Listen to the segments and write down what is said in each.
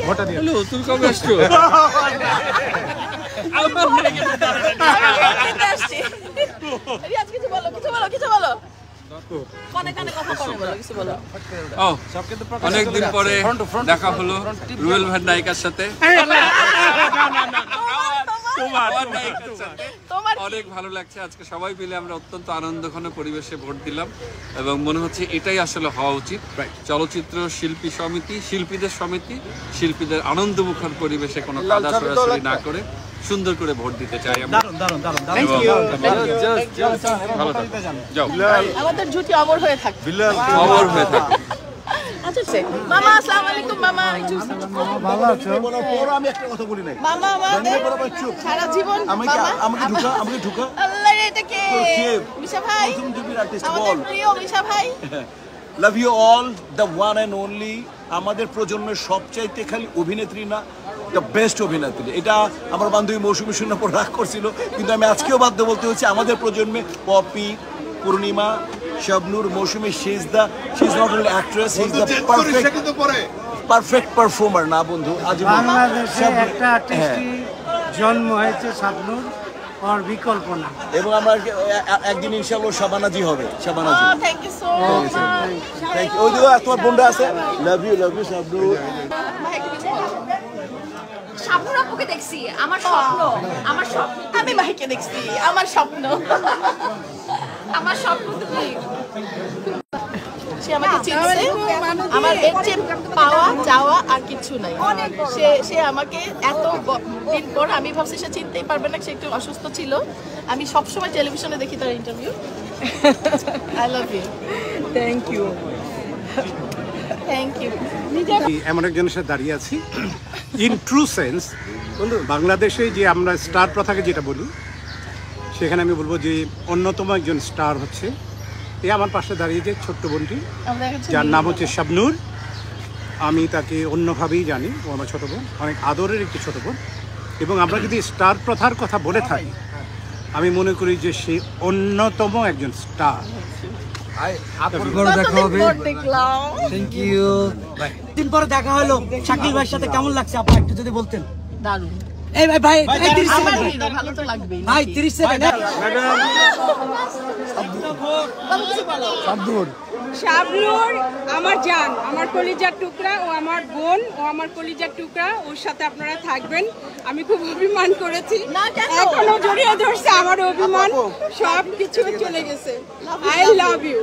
Hello, তুমি কবে আসছো? অনেকদিন পরে দেখা হলো রুবেল ভাই নায়িকার সাথে। অনেক ভালো লাগছে। আজকে সবাই মিলে আমরা অত্যন্ত আনন্দঘন পরিবেশে ভোট দিলাম এবং মনে হচ্ছে এটাই আসলে হওয়া উচিত। চলচ্চিত্র শিল্পী সমিতি, শিল্পীদের সমিতি, শিল্পীদের আনন্দমুখর পরিবেশে কোনো কাদা সরাসরি না করে সুন্দর করে ভোট দিতে চাই আমরা। আমাদের জুটি অমর হয়ে থাকবে, অমর হয়ে থাকবে। মামা আসসালামু আলাইকুম। মামা ভালো আছো? আমি একটা কথা বলি নাই। মামা সারা জীবন আমাকে ঢুকা আল্লাহ রে, এটা কে? মিশা ভাই, আমাদের প্রিয় মিশা ভাই। Love you all, the one and only. আমাদের প্রজন্মের সবচাইতে খালি অভিনেত্রী না, দ্য বেস্ট অভিনেত্রী। এটা আমার বান্ধবী মৌসুমী শূন্য পর রাগ করছিল, কিন্তু আমি আজকেও বাধ্য বলতে হচ্ছে আমাদের প্রজন্মে Popy, Purnima, Shabnur, Mousumi, she is not only actress, she is the perfect performer. না বন্ধু, আজ বাংলাদেশে একটা আর্টিস্টই জন্ম হয়েছে, শাবনূর, আর বিকল্প না। এবং আমরা একদিন ইনশাআল্লাহ শাবানাজি হবে। Shabanaji, thank you so much. Thank you. ওই যে তোমার বোনটা আছে, লাভ ইউ শাবনূর। শাবনূর আপুকে দেখছি, আমার স্বপ্ন, আমার স্বপ্ন। আমি মাহিকে দেখছি, আমার স্বপ্ন, আমার স্বপ্ন তুমি। সে আমাকে চিনছে, আমার এর চেয়ে পাওয়া যাওয়া আর কিছু নাই। সে আমাকে এত দিন পর, আমি ভাবছি সে চিনতেই পারবে না, সে একটু অসুস্থ ছিল। আমি সবসময় টেলিভিশনে দেখি তার interview. I love you. Thank you, thank you. এমন একজনের সাথে দাঁড়িয়ে আছি, ইন ট্রু সেন্স বাংলাদেশে যে আমরা স্টার প্রথাকে যেটা বলি, সেখানে আমি বলবো যে অন্যতম একজন স্টার হচ্ছে এই আমার পাশে দাঁড়িয়ে যে ছোট্ট বোনটি, যার নাম হচ্ছে শাবনূর। আমি তাকে অন্যভাবেই জানি, ও আমার ছোটো বোন, অনেক আদরের একটি ছোটো বোন। এবং আমরা যদি স্টার প্রথার কথা বলে থাকি, আমি মনে করি যে সে অন্যতম একজন স্টার। দিন পরে দেখা হলো, শাকিল ভাইয়ের সাথে কেমন লাগছে আপা একটু যদি বলতেন? দারুণ। এই ভাই ভাই 30 সেকেন্ড ভালো তো লাগবেই ভাই, 30 সেকেন্ড। শাবনূর আমার জান, আমার কলিজার টুকরা, ও আমার বোন, ও আমার কলিজার টুকরা। ওর সাথে আপনারা থাকবেন। আমি খুব অভিমান করেছি, এখনো জড়িয়ে ধরছে আমার অভিমান, সব কিছু চলে গেছে। I love you.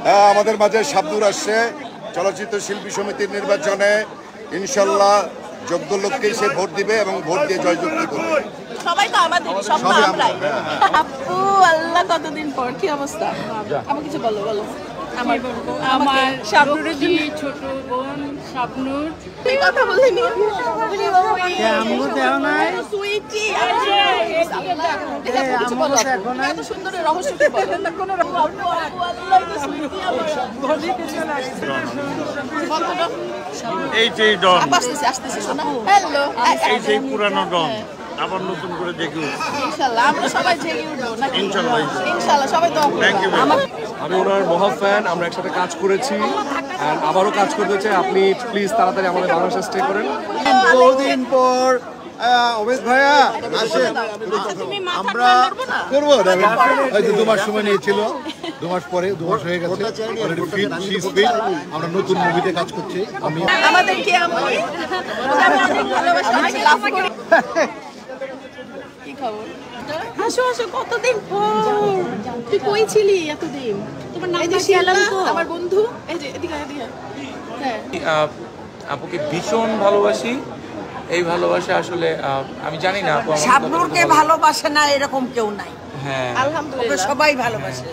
হ্যাঁ, আমাদের মাঝে শাবনূর আসছে চলচ্চিত্র শিল্পী সমিতির নির্বাচনে। ইনশাল্লাহ যোগ্য লোককেই সে ভোট দিবে এবং ভোট দিয়ে জয়যুক্ত করবে। সবাই তো আমাদের, সব তো আমরাই। আপু, আল্লাহ, কতদিন পর, কি অবস্থা? আমার কিছু বলো। আমার শাবনূরের ছোট বোন শাবনূর। তুই কথা বলিনি, সুইটি, এত সুন্দর রহস্য কি বলো? এই যে ডন, আসতেছি শোনা। হ্যালো, এই যে পুরানো ডন আবার নতুন করে জেগে উঠছে। ইনশাআল্লাহ আমরা সবাই জেগে উঠবো নাকি? ইনশাআল্লাহ সবাই তো। Thank you. আমি ওনার মহা ফ্যান, আমরা একসাথে কাজ করেছি, আবারও কাজ করতে চাই। আপনি প্লিজ তাড়াতাড়ি আমাদের বাংলাদেশে স্টে করেন। বহুদিন পর অমিত ভাইয়া আসেন, আমরা করবো। হয়তো 2 মাস সময় নিয়েছিল, 2 মাস পরে, 2 মাস হয়ে গেছে। আমরা নতুন মুভিতে কাজ করছি। আমি আমাদের কি আমি ভালোবাসা লাভ করি। কি খবর? আসো কতদিন পর। তুই কই ছিলি এতদিন? তোমার নাম কি? আমার বন্ধু। এই যে এদিকে। হ্যাঁ, আপুকে ভীষণ ভালোবাসি। এই ভালোবাসা আসলে আমি জানি না, শাবনূরকে ভালোবাসে না এরকম কেউ নাই। হ্যাঁ, আলহামদুলিল্লাহ সবাই ভালোবাসে।